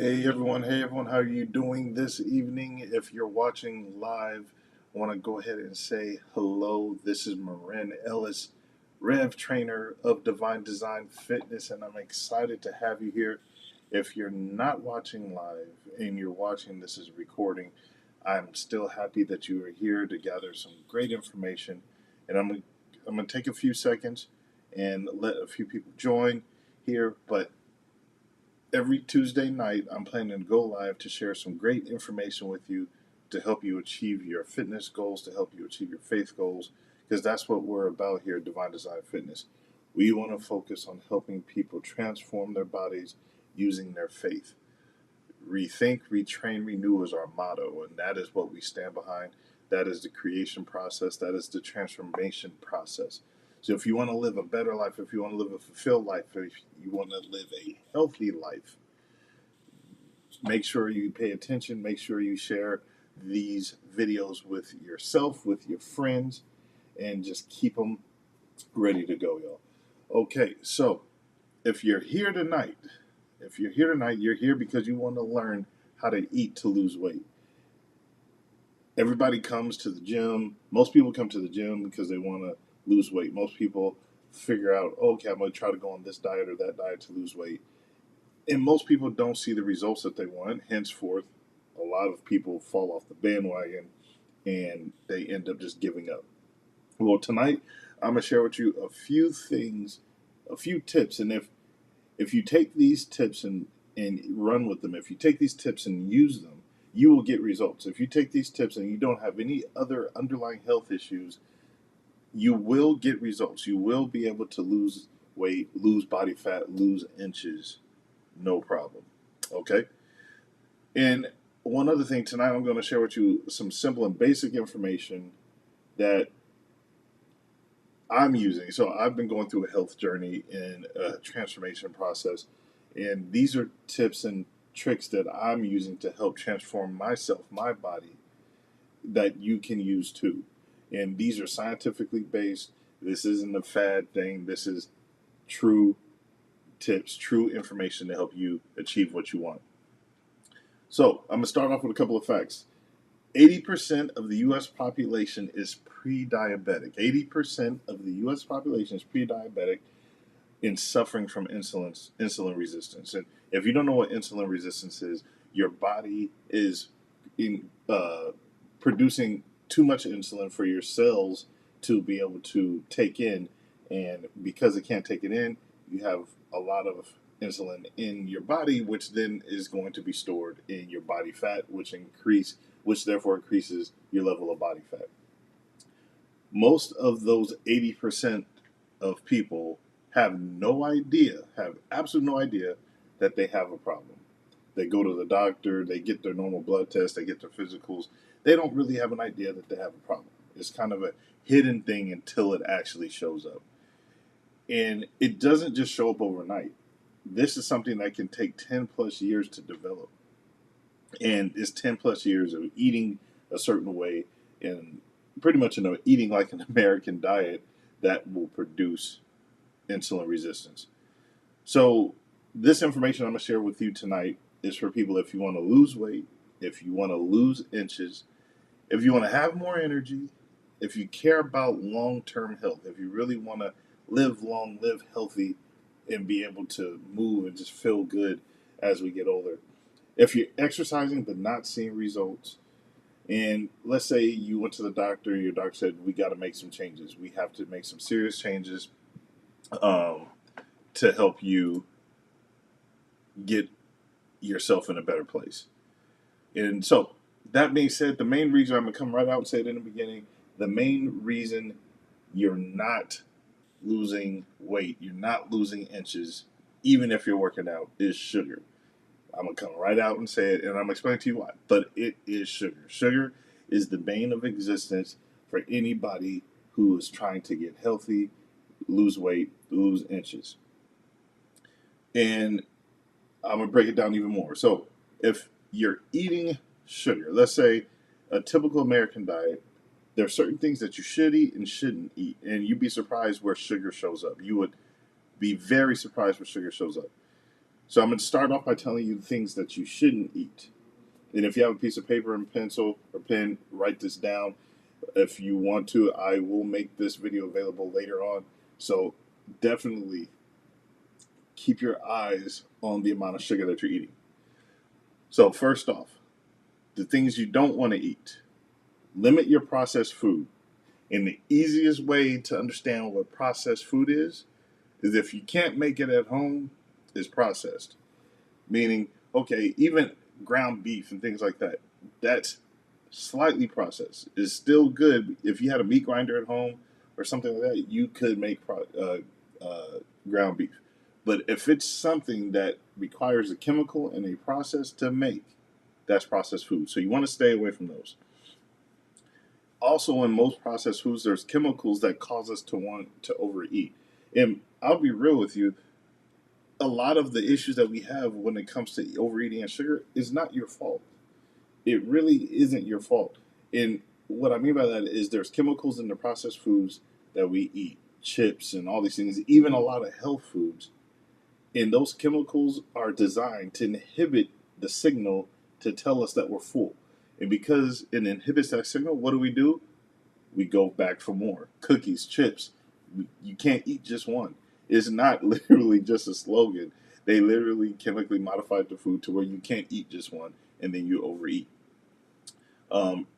Hey everyone, how are you doing this evening? If you're watching live, I want to go ahead and say hello. This is Marin Ellis, Rev Trainer of Divine Design Fitness, and I'm excited to have you here. If you're not watching live and you're watching this as a recording, I'm still happy that you are here to gather some great information. And I'm gonna take a few seconds and let a few people join here, but every Tuesday night, I'm planning to go live to share some great information with you to help you achieve your fitness goals, to help you achieve your faith goals, because that's what we're about here at Divine Design Fitness. We want to focus on helping people transform their bodies using their faith. Rethink, retrain, renew is our motto, and that is what we stand behind. That is the creation process, that is the transformation process. So, if you want to live a better life, if you want to live a fulfilled life, if you want to live a healthy life, make sure you pay attention, make sure you share these videos with yourself, with your friends, and just keep them ready to go, y'all. Okay, so if you're here tonight, you're here because you want to learn how to eat to lose weight. Everybody comes to the gym. Most people come to the gym because they want to lose weight. Most people figure out, okay, I'm going to try to go on this diet or that diet to lose weight. And most people don't see the results that they want. Henceforth, a lot of people fall off the bandwagon and they end up just giving up. Well, tonight I'm gonna share with you a few things, a few tips, and if you take these tips and run with them, if you take these tips and use them, you will get results. If you take these tips and you don't have any other underlying health issues, you will get results. You will be able to lose weight, lose body fat, lose inches, no problem. Okay? And one other thing tonight, I'm going to share with you some simple and basic information that I'm using. So I've been going through a health journey and a transformation process, and these are tips and tricks that I'm using to help transform myself, my body, that you can use too. And these are scientifically based. This isn't a fad thing. This is true tips, true information to help you achieve what you want. So I'm going to start off with a couple of facts. 80% of the U.S. population is pre-diabetic. 80% of the U.S. population is pre-diabetic and suffering from insulin resistance. And if you don't know what insulin resistance is, your body is producing too much insulin for your cells to be able to take in, and because it can't take it in, you have a lot of insulin in your body, which then is going to be stored in your body fat, which therefore increases your level of body fat. Most of those 80% of people have absolutely no idea that they have a problem. They go to the doctor, they get their normal blood tests, they get their physicals. They don't really have an idea that they have a problem. It's kind of a hidden thing until it actually shows up. And it doesn't just show up overnight. This is something that can take 10 plus years to develop. And it's 10 plus years of eating a certain way and pretty much eating like an American diet that will produce insulin resistance. So, this information I'm going to share with you tonight is for people if you want to lose weight, if you want to lose inches, if you want to have more energy, if you care about long term health, if you really want to live long, live healthy, and be able to move and just feel good as we get older. If you're exercising but not seeing results, and let's say you went to the doctor, your doctor said, we got to make some changes. We have to make some serious changes um, to help you get yourself in a better place. And so, that being said, the main reason I'm going to come right out and say it in the beginning, the main reason you're not losing weight, you're not losing inches, even if you're working out, is sugar. I'm going to come right out and say it, and I'm going to explain to you why. But it is sugar. Sugar is the bane of existence for anybody who is trying to get healthy, lose weight, lose inches. And I'm going to break it down even more. So, if you're eating sugar, let's say a typical American diet, there are certain things that you should eat and shouldn't eat. And you'd be surprised where sugar shows up. You would be very surprised where sugar shows up. So I'm going to start off by telling you the things that you shouldn't eat. And if you have a piece of paper and pencil or pen, write this down. If you want to, I will make this video available later on. So definitely keep your eyes on the amount of sugar that you're eating. So, first off, the things you don't want to eat. Limit your processed food. And the easiest way to understand what processed food is if you can't make it at home, it's processed. Meaning, okay, even ground beef and things like that, that's slightly processed. It's still good. If you had a meat grinder at home or something like that, you could make ground beef. But if it's something that requires a chemical and a process to make, that's processed food. So you want to stay away from those. Also, in most processed foods, there's chemicals that cause us to want to overeat. And I'll be real with you, a lot of the issues that we have when it comes to overeating and sugar is not your fault. It really isn't your fault. And what I mean by that is there's chemicals in the processed foods that we eat, chips and all these things, even a lot of health foods. And those chemicals are designed to inhibit the signal to tell us that we're full. And because it inhibits that signal, what do? We go back for more. Cookies, chips. You can't eat just one. It's not literally just a slogan. They literally chemically modified the food to where you can't eat just one and then you overeat.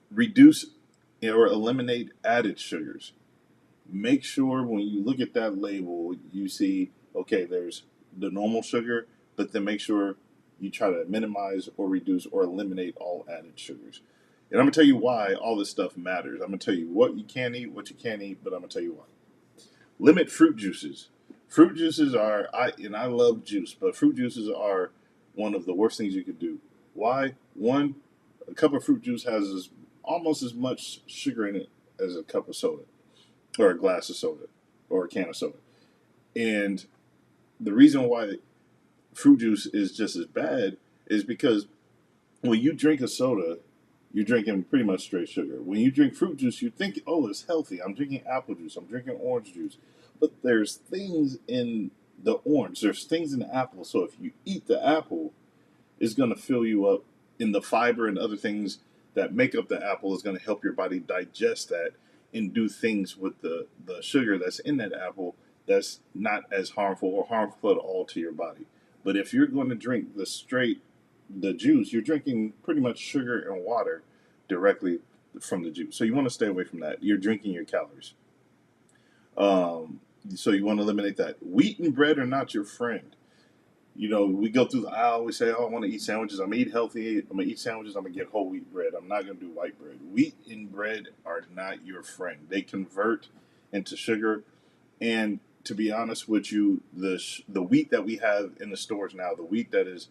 Reduce or eliminate added sugars. Make sure when you look at that label, you see, okay, there's the normal sugar, but then make sure you try to minimize or reduce or eliminate all added sugars. And I'm going to tell you why all this stuff matters. I'm going to tell you what you can eat, what you can't eat, but I'm going to tell you why. Limit fruit juices. Fruit juices are, I love juice, but fruit juices are one of the worst things you could do. Why? One, a cup of fruit juice has almost as much sugar in it as a cup of soda, or a glass of soda, or a can of soda. And the reason why fruit juice is just as bad is because when you drink a soda, you're drinking pretty much straight sugar. When you drink fruit juice, you think, oh, it's healthy. I'm drinking apple juice. I'm drinking orange juice. But there's things in the orange. There's things in the apple. So if you eat the apple, it's going to fill you up in the fiber and other things that make up the apple is going to help your body digest that and do things with the sugar that's in that apple that's not as harmful or harmful at all to your body. But if you're going to drink the juice, you're drinking pretty much sugar and water directly from the juice. So you want to stay away from that. You're drinking your calories. So you want to eliminate that. Wheat and bread are not your friend. You know, we go through the aisle, we say, oh, I want to eat sandwiches. I'm going to eat healthy. I'm going to eat sandwiches. I'm going to get whole wheat bread. I'm not going to do white bread. Wheat and bread are not your friend. They convert into sugar. And to be honest with you, the wheat that we have in the stores now, the wheat that is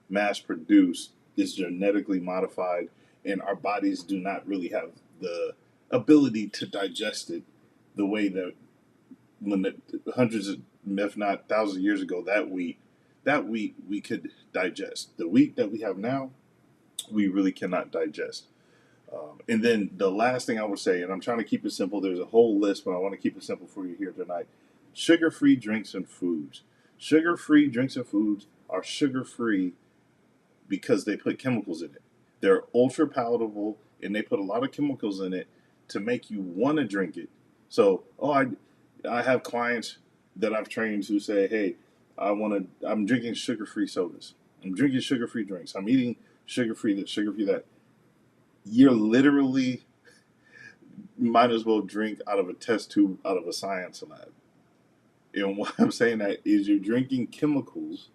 mass produced, is genetically modified. And our bodies do not really have the ability to digest it the way that when hundreds of, if not thousands of years ago, that wheat we could digest. The wheat that we have now, we really cannot digest. And then the last thing I would say, and I'm trying to keep it simple, there's a whole list, but I want to keep it simple for you here tonight. Sugar free drinks and foods. Sugar free drinks and foods are sugar free because they put chemicals in it. They're ultra palatable and they put a lot of chemicals in it to make you want to drink it. So, I have clients that I've trained who say, "Hey, I'm drinking sugar-free sodas. I'm drinking sugar-free drinks. I'm eating sugar-free this, sugar-free that." You're literally might as well drink out of a test tube out of a science lab. And why I'm saying that is you're drinking chemicals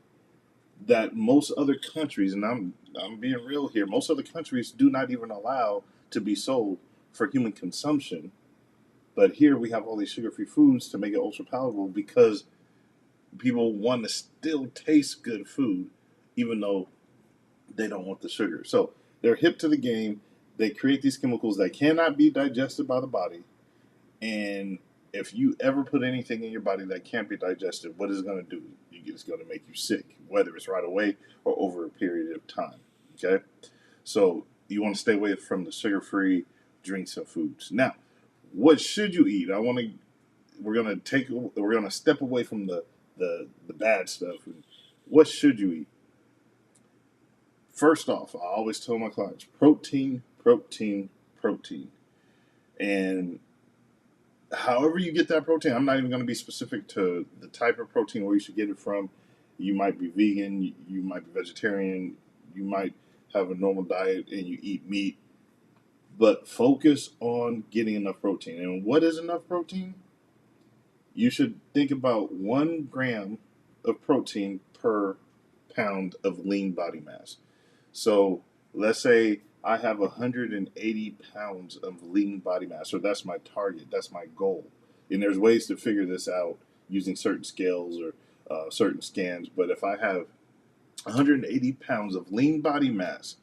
that most other countries, and I'm being real here, most other countries do not even allow to be sold for human consumption. But here we have all these sugar-free foods to make it ultra palatable because people want to still taste good food, even though they don't want the sugar. So they're hip to the game. They create these chemicals that cannot be digested by the body. And if you ever put anything in your body that can't be digested, what is it going to do? It's going to make you sick, whether it's right away or over a period of time. Okay? So you want to stay away from the sugar-free drinks and foods. Now, what should you eat? We're gonna step away from the bad stuff, and What should you eat? First off, I always tell my clients protein, protein, protein. And however you get that protein, I'm not even going to be specific to the type of protein where you should get it from. You might be vegan, you might be vegetarian, you might have a normal diet and you eat meat, but focus on getting enough protein. And what is enough protein? You should think about 1 gram of protein per pound of lean body mass. So let's say I have 180 pounds of lean body mass, so that's my target, that's my goal. And there's ways to figure this out using certain scales or certain scans. But if I have 180 pounds of lean body mass,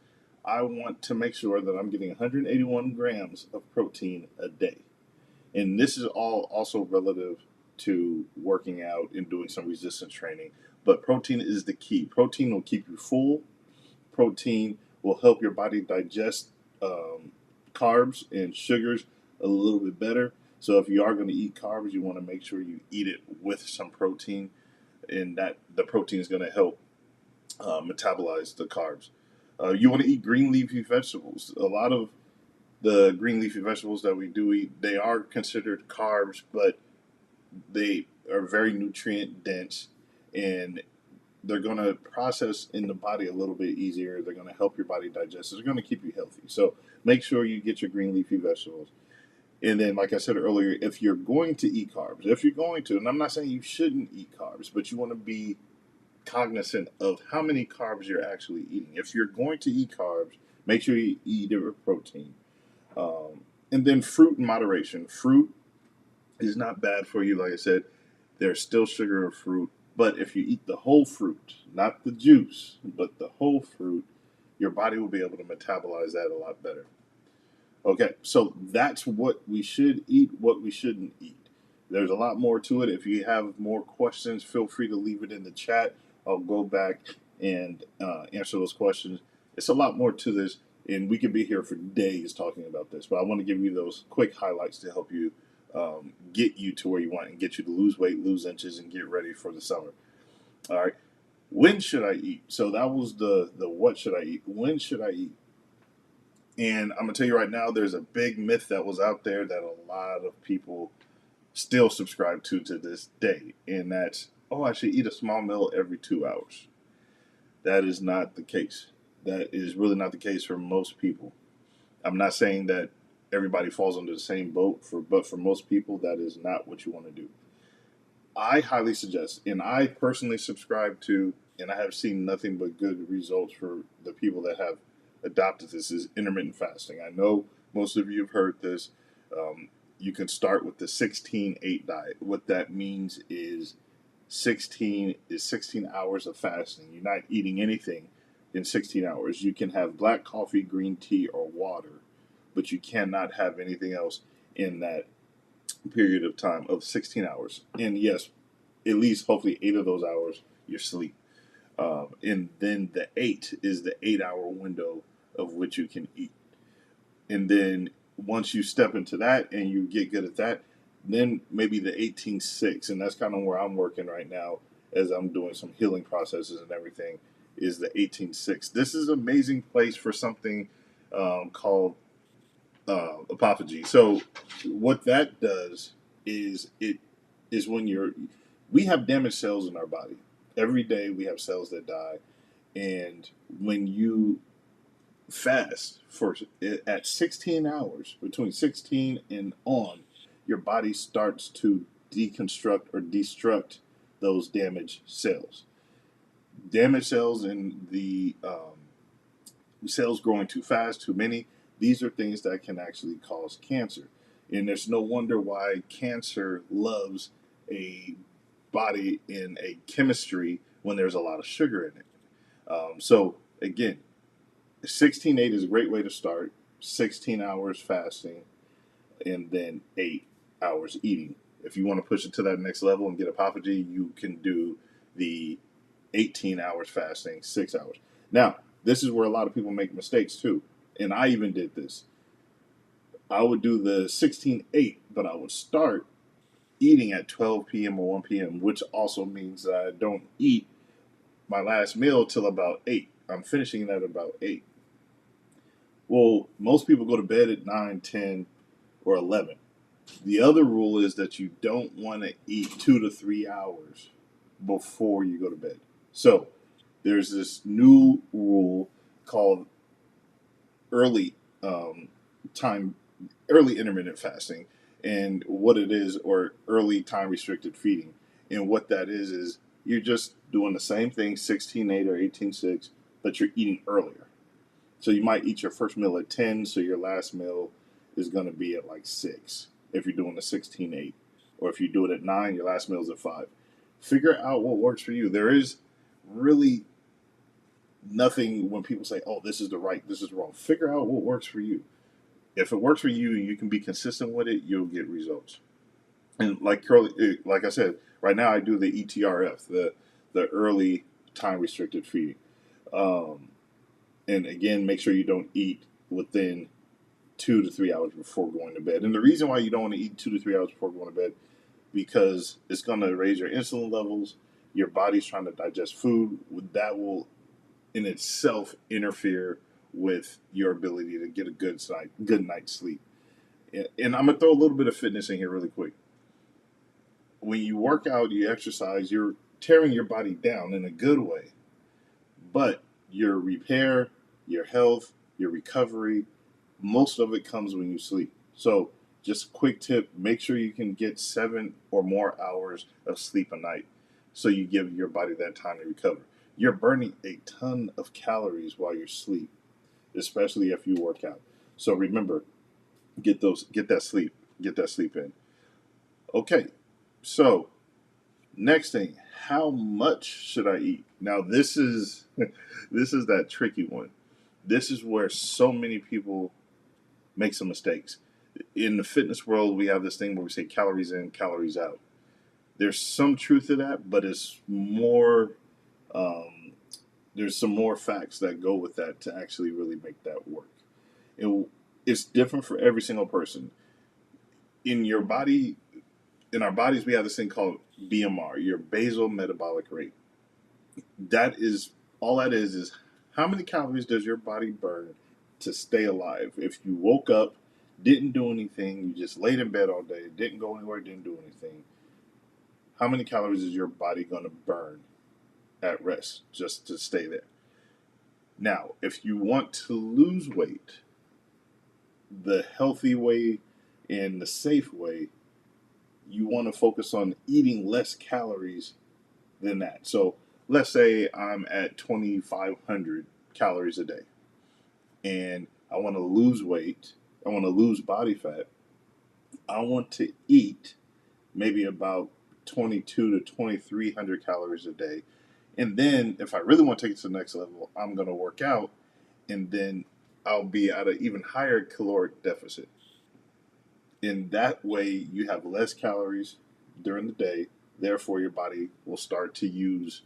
I want to make sure that I'm getting 181 grams of protein a day. And this is all also relative to working out and doing some resistance training. But protein is the key. Protein will keep you full. Protein will help your body digest carbs and sugars a little bit better. So if you are going to eat carbs, you want to make sure you eat it with some protein, and that the protein is going to help metabolize the carbs. You want to eat green leafy vegetables. A lot of the green leafy vegetables that we do eat, they are considered carbs, but they are very nutrient dense, and they're going to process in the body a little bit easier. They're going to help your body digest. They're going to keep you healthy. So make sure you get your green leafy vegetables. And then, like I said earlier, if you're going to eat carbs, if you're going to, and I'm not saying you shouldn't eat carbs, but you want to be cognizant of how many carbs you're actually eating. If you're going to eat carbs, make sure you eat it with protein. And then fruit in moderation. Fruit is not bad for you. Like I said, there's still sugar in fruit. But if you eat the whole fruit, not the juice, but the whole fruit, your body will be able to metabolize that a lot better. Okay, so that's what we should eat, what we shouldn't eat. There's a lot more to it. If you have more questions, feel free to leave it in the chat. I'll go back and answer those questions. It's a lot more to this, and we could be here for days talking about this, but I want to give you those quick highlights to help you get you to where you want and get you to lose weight, lose inches, and get ready for the summer. All right. When should I eat? So that was the what should I eat? When should I eat? And I'm gonna tell you right now, there's a big myth that was out there that a lot of people still subscribe to this day, and that's, oh, I should eat a small meal every 2 hours. That is not the case. That is really not the case for most people. I'm not saying that everybody falls under the same boat, but for most people, that is not what you want to do. I highly suggest, and I personally subscribe to, and I have seen nothing but good results for the people that have adopted this, is intermittent fasting. I know most of you have heard this. You can start with the 16-8 diet. What that means is 16 hours of fasting. You're not eating anything in 16 hours. You can have black coffee, green tea, or water, but you cannot have anything else in that period of time of 16 hours. And yes, at least hopefully 8 of those hours you're asleep. And then the 8 is the 8-hour window of which you can eat. And then once you step into that and you get good at that, then maybe the 18-6, and that's kind of where I'm working right now as I'm doing some healing processes and everything, is the 18-6. This is an amazing place for something called autophagy. So what that does is it is when we have damaged cells in our body. Every day we have cells that die, and when you fast for at 16 hours, between 16 and on, your body starts to deconstruct or destruct those damaged cells. Damaged cells and the cells growing too fast, too many, these are things that can actually cause cancer. And there's no wonder why cancer loves a body in a chemistry when there's a lot of sugar in it. So again, 16-8 is a great way to start. 16 hours fasting, and then 8 hours eating. If you want to push it to that next level and get autophagy, you can do the 18 hours fasting, 6 hours. Now, this is where a lot of people make mistakes too. And I even did this. I would do the 16-8, but I would start eating at 12 p.m. or 1 p.m., which also means that I don't eat my last meal till about 8. I'm finishing at about 8. Well, most people go to bed at 9, 10, or 11. The other rule is that you don't want to eat 2 to 3 hours before you go to bed. So there's this new rule called early um, time, early intermittent fasting, and what it is, or early time restricted feeding. And what that is you're just doing the same thing, 16:8 or 18:6, but you're eating earlier. So you might eat your first meal at 10, so your last meal is going to be at like 6 if you're doing a 16:8. Or if you do it at 9, your last meal is at 5. Figure out what works for you. There is really nothing when people say, oh, this is the right, this is wrong. Figure out what works for you. If it works for you and you can be consistent with it, you'll get results. And like I said, right now I do the ETRF, the early time restricted feeding. Um, and again, make sure you don't eat within 2 to 3 hours before going to bed. And the reason why you don't want to eat 2 to 3 hours before going to bed, because it's going to raise your insulin levels. Your body's trying to digest food. That will, in itself, interfere with your ability to get a good night's sleep. And I'm gonna throw a little bit of fitness in here really quick. When you work out, you exercise, you're tearing your body down in a good way, but your repair, your health, your recovery, most of it comes when you sleep. So, just a quick tip, make sure you can get 7 or more hours of sleep a night so you give your body that time to recover. You're burning a ton of calories while you sleep, especially if you work out. So remember, get that sleep in. Okay, so next thing, how much should I eat? Now this is this is that tricky one. This is where so many people make some mistakes. In the fitness world, we have this thing where we say calories in, calories out. There's some truth to that, but it's more. Um, there's some more facts that go with that to actually really make that work. It, it's different for every single person. In your body, in our bodies, we have this thing called BMR, your basal metabolic rate. That is all that is how many calories does your body burn to stay alive? If you woke up, didn't do anything, you just laid in bed all day, didn't go anywhere, didn't do anything, how many calories is your body going to burn at rest just to stay there? Now, if you want to lose weight, the healthy way and the safe way, you want to focus on eating less calories than that. So let's say I'm at 2,500 calories a day and I want to lose weight, I want to lose body fat. I want to eat maybe about 2,200 to 2,300 calories a day. And then if I really want to take it to the next level, I'm going to work out, and then I'll be at an even higher caloric deficit. In that way, you have less calories during the day. Therefore, your body will start to use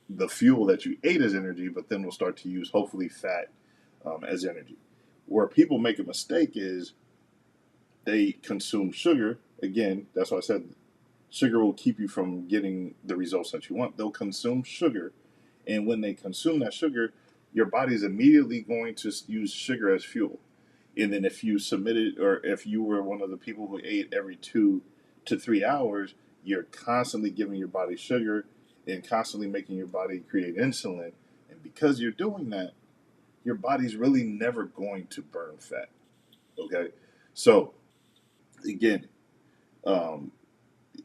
the fuel that you ate as energy, but then will start to use hopefully fat as energy. Where people make a mistake is they consume sugar. Again, that's why I said sugar will keep you from getting the results that you want. They'll consume sugar, and when they consume that sugar, your body's immediately going to use sugar as fuel. And then if you submitted, or if you were one of the people who ate every 2 to 3 hours, you're constantly giving your body sugar and constantly making your body create insulin. And because you're doing that, your body's really never going to burn fat. Okay, so again, um,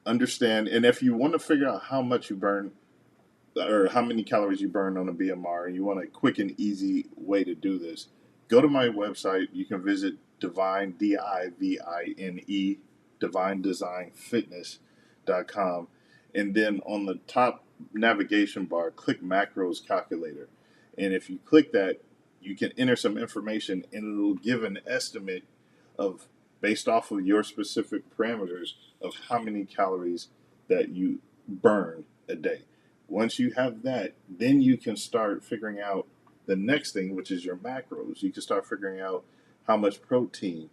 understand, and if you want to figure out how much you burn or how many calories you burn on a BMR, and you want a quick and easy way to do this, go to my website. You can visit Divine, Divine, Divine Design Fitness.com. And then on the top navigation bar, click macros calculator. And if you click that, you can enter some information and it'll give an estimate of, based off of your specific parameters, of how many calories that you burn a day. Once you have that, then you can start figuring out the next thing, which is your macros. You can start figuring out how much protein,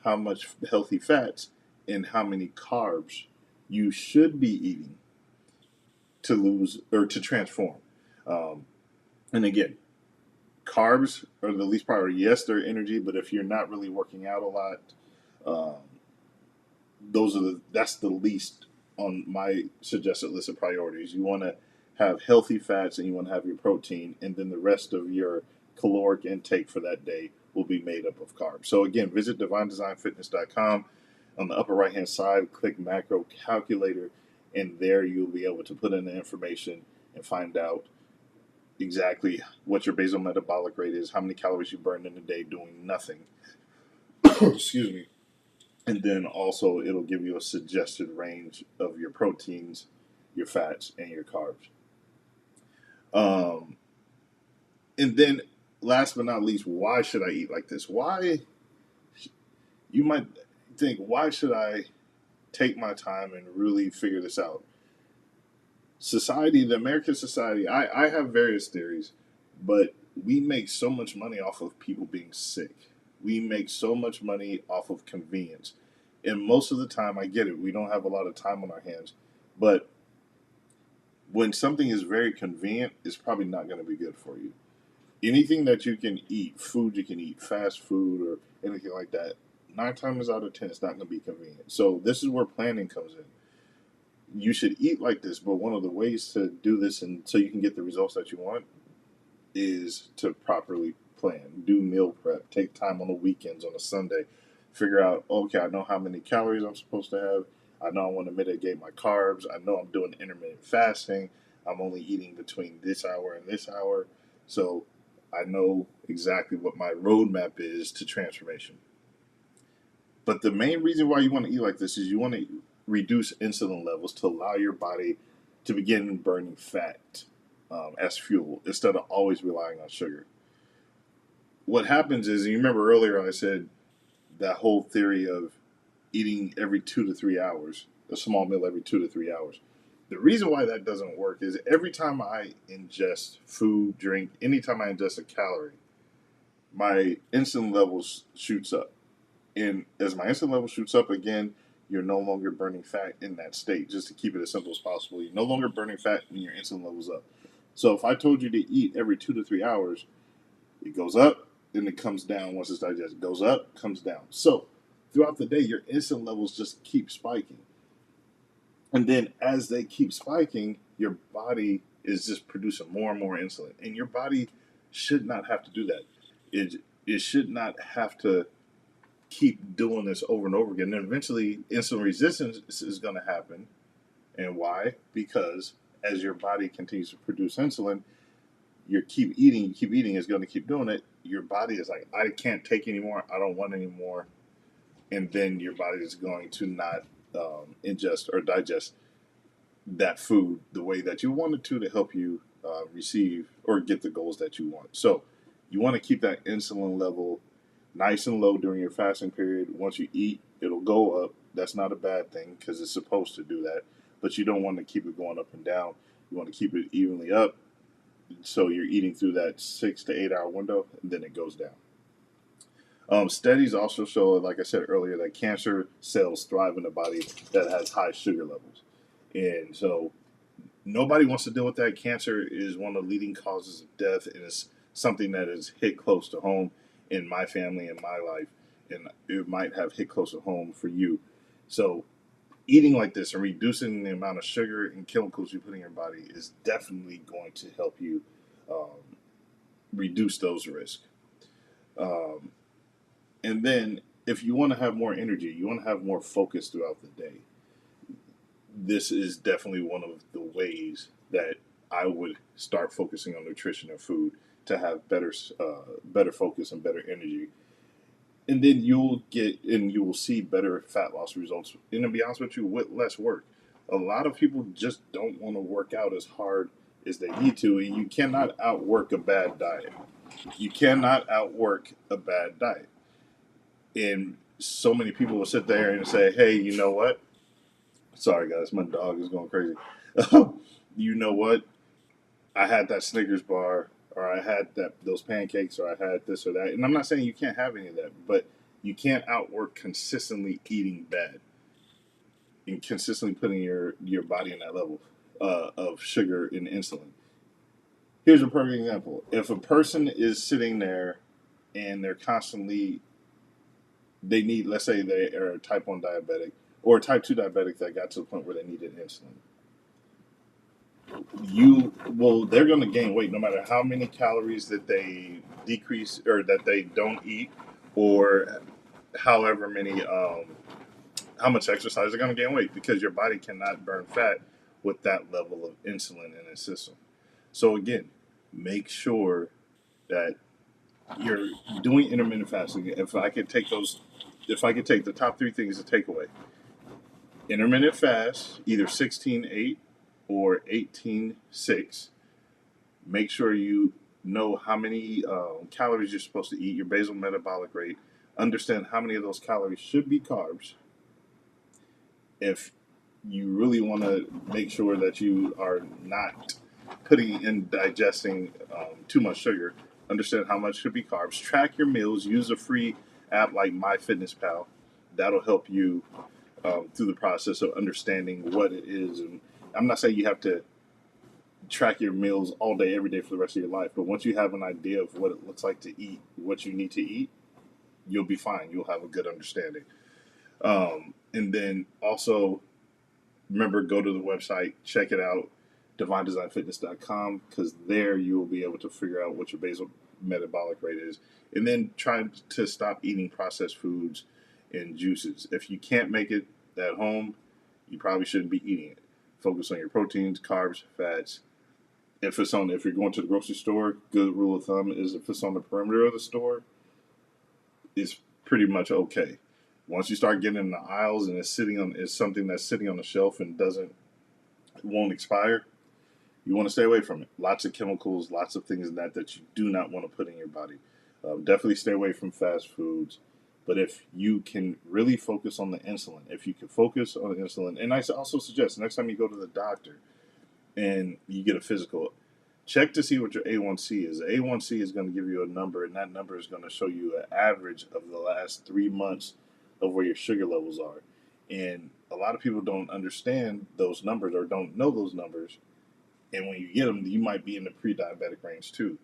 how much healthy fats, and how many carbs you should be eating to lose or to transform. Um, and again, carbs are the least priority. Yes, they're energy, but if you're not really working out a lot, um, that's the least on my suggested list of priorities. You want to have healthy fats and you want to have your protein, and then the rest of your caloric intake for that day will be made up of carbs. So again, visit divinedesignfitness.com. On the upper right hand side, click macro calculator, and there you'll be able to put in the information and find out exactly what your basal metabolic rate is, how many calories you burn in a day doing nothing. Excuse me. And then also it'll give you a suggested range of your proteins, your fats, and your carbs. Um, and then last but not least, why should I eat like this? Why, you might think, why should I take my time and really figure this out? Society, the American society, I have various theories, but we make so much money off of people being sick. We make so much money off of convenience. And most of the time, I get it, we don't have a lot of time on our hands. But when something is very convenient, it's probably not going to be good for you. Anything that you can eat, food you can eat, fast food or anything like that, 9 times out of 10, it's not going to be convenient. So this is where planning comes in. You should eat like this, but one of the ways to do this and so you can get the results that you want is to properly plan. Do meal prep. Take time on the weekends, on a Sunday. Figure out, okay, I know how many calories I'm supposed to have. I know I want to mitigate my carbs. I know I'm doing intermittent fasting. I'm only eating between this hour and this hour. So I know exactly what my roadmap is to transformation. But the main reason why you want to eat like this is you want to reduce insulin levels to allow your body to begin burning fat as fuel instead of always relying on sugar. What happens is, you remember earlier I said that whole theory of eating every 2 to 3 hours, a small meal every 2 to 3 hours. The reason why that doesn't work is every time I ingest food, drink, anytime I ingest a calorie, my insulin levels shoots up. And as my insulin level shoots up again, you're no longer burning fat in that state. Just to keep it as simple as possible, you're no longer burning fat when your insulin level's up. So if I told you to eat every 2 to 3 hours, it goes up, then it comes down once it's digested. It goes up, comes down. So throughout the day, your insulin levels just keep spiking. And then as they keep spiking, your body is just producing more and more insulin. And your body should not have to do that. It should not have to keep doing this over and over again. And eventually, insulin resistance is going to happen. And why? Because as your body continues to produce insulin, you keep eating is going to keep doing it. Your body is like, I can't take anymore. I don't want any more. And then your body is going to not ingest or digest that food the way that you wanted to help you receive or get the goals that you want. So you want to keep that insulin level nice and low during your fasting period. Once you eat, it'll go up. That's not a bad thing because it's supposed to do that. But you don't want to keep it going up and down. You want to keep it evenly up. So you're eating through that 6 to 8 hour window, and then it goes down. Studies also show, like I said earlier, that cancer cells thrive in a body that has high sugar levels. And so nobody wants to deal with that. Cancer is one of the leading causes of death, and it's something that is hit close to home in my family and my life, and it might have hit close to home for you. So eating like this and reducing the amount of sugar and chemicals you put in your body is definitely going to help you um, reduce those risks. Um, and then if you want to have more energy, you want to have more focus throughout the day, this is definitely one of the ways that I would start focusing on nutrition and food to have better focus and better energy. And then you will see better fat loss results. And to be honest with you, with less work. A lot of people just don't want to work out as hard as they need to, and you cannot outwork a bad diet. You cannot outwork a bad diet. And so many people will sit there and say, "Hey, you know what? Sorry, guys, my dog is going crazy. You know what? I had that Snickers bar, or I had those pancakes, or I had this or that." And I'm not saying you can't have any of that, but you can't outwork consistently eating bad and consistently putting your body in that level of sugar and insulin. Here's a perfect example. If a person is sitting there and they're constantly, they need, let's say they are a type 1 diabetic or a type 2 diabetic that got to the point where they needed insulin, they're going to gain weight no matter how many calories that they decrease or that they don't eat, or however many, how much exercise, they're going to gain weight because your body cannot burn fat with that level of insulin in its system. So again, make sure that you're doing intermittent fasting. If I could take the top three things to take away: intermittent fast, either 16-8 or 18-6. Make sure you know how many calories you're supposed to eat, your basal metabolic rate. Understand how many of those calories should be carbs. If you really want to make sure that you are not putting in digesting too much sugar, understand how much should be carbs. Track your meals. Use a free app like MyFitnessPal. That'll help you through the process of understanding what it is. And I'm not saying you have to track your meals all day, every day for the rest of your life, but once you have an idea of what it looks like to eat, what you need to eat, you'll be fine. You'll have a good understanding. And then also remember, go to the website, check it out, divinedesignfitness.com, because there you will be able to figure out what your basal metabolic rate is. And then try to stop eating processed foods and juices. If you can't make it at home, you probably shouldn't be eating it. Focus on your proteins, carbs, fats. If you're going to the grocery store, good rule of thumb is if it's on the perimeter of the store, it's pretty much okay. Once you start getting in the aisles and it's something that's sitting on the shelf and won't expire, you want to stay away from it. Lots of chemicals, lots of things that you do not want to put in your body. Definitely stay away from fast foods. But if you can really focus on the insulin, if you can focus on the insulin, and I also suggest next time you go to the doctor and you get a physical, check to see what your A1C is. The A1C is going to give you a number, and that number is going to show you an average of the last 3 months of where your sugar levels are. And a lot of people don't understand those numbers or don't know those numbers. And when you get them, you might be in the pre-diabetic range too.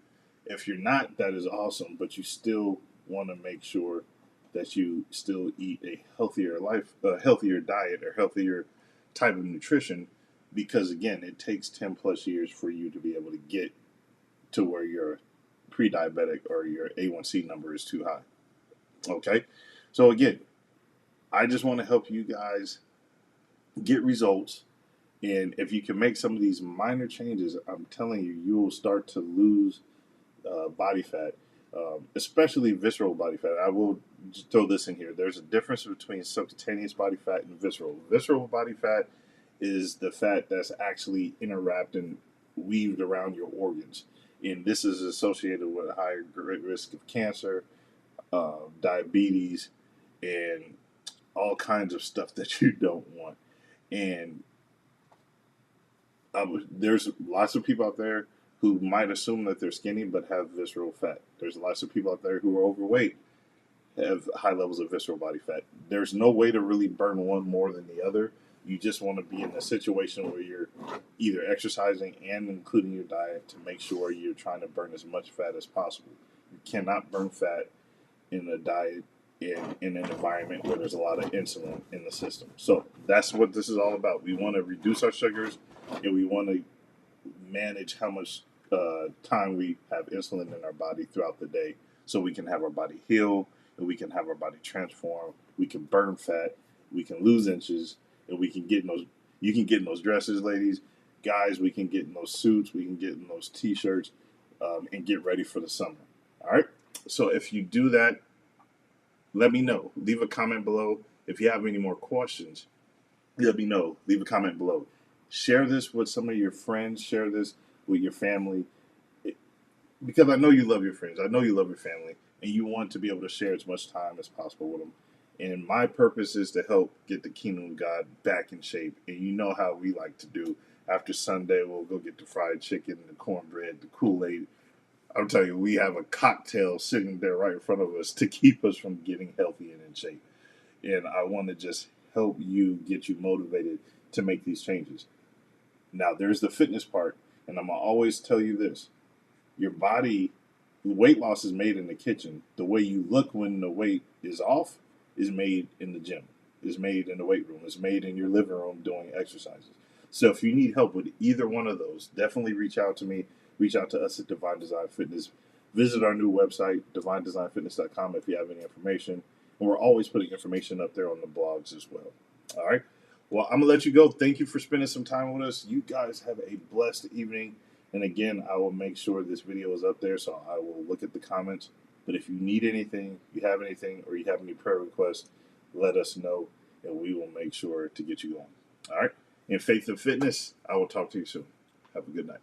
If you're not, that is awesome, but you still want to make sure that you still eat a healthier diet or healthier type of nutrition, because again, it takes 10 plus years for you to be able to get to where your pre-diabetic or your A1C number is too high. Okay, so again, I just want to help you guys get results. And if you can make some of these minor changes, I'm telling you, you will start to lose body fat, especially visceral body fat. I will just throw this in here. There's a difference between subcutaneous body fat and visceral. Visceral body fat is the fat that's actually interwrapped and weaved around your organs. And this is associated with a higher risk of cancer, diabetes, and all kinds of stuff that you don't want. And there's lots of people out there who might assume that they're skinny but have visceral fat. There's lots of people out there who are overweight, have high levels of visceral body fat. There's no way to really burn one more than the other. You just want to be in a situation where you're either exercising and including your diet to make sure you're trying to burn as much fat as possible. You cannot burn fat in a diet in an environment where there's a lot of insulin in the system. So that's what this is all about. We want to reduce our sugars, and we want to manage how much time we have insulin in our body throughout the day, so we can have our body heal and we can have our body transform. We can burn fat, we can lose inches, and we can get in those. You can get in those dresses, ladies, guys. We can get in those suits. We can get in those t-shirts, and get ready for the summer. All right. So if you do that, let me know. Leave a comment below. If you have any more questions, let me know. Leave a comment below. Share this with some of your friends. Share this with your family. Because I know you love your friends. I know you love your family. And you want to be able to share as much time as possible with them. And my purpose is to help get the kingdom of God back in shape. And you know how we like to do. After Sunday, we'll go get the fried chicken, the cornbread, the Kool-Aid. I'm telling you, we have a cocktail sitting there right in front of us to keep us from getting healthy and in shape. And I want to just help you, get you motivated to make these changes. Now, there's the fitness part, and I'm going to always tell you this. your body, weight loss is made in the kitchen. The way you look when the weight is off is made in the gym, is made in the weight room, is made in your living room doing exercises. So if you need help with either one of those, definitely reach out to me. Reach out to us at Divine Design Fitness. Visit our new website, divinedesignfitness.com, if you have any information. And we're always putting information up there on the blogs as well. All right. Well, I'm going to let you go. Thank you for spending some time with us. You guys have a blessed evening. And again, I will make sure this video is up there, so I will look at the comments. But if you need anything, you have anything, or you have any prayer requests, let us know, and we will make sure to get you going. All right? In faith and fitness, I will talk to you soon. Have a good night.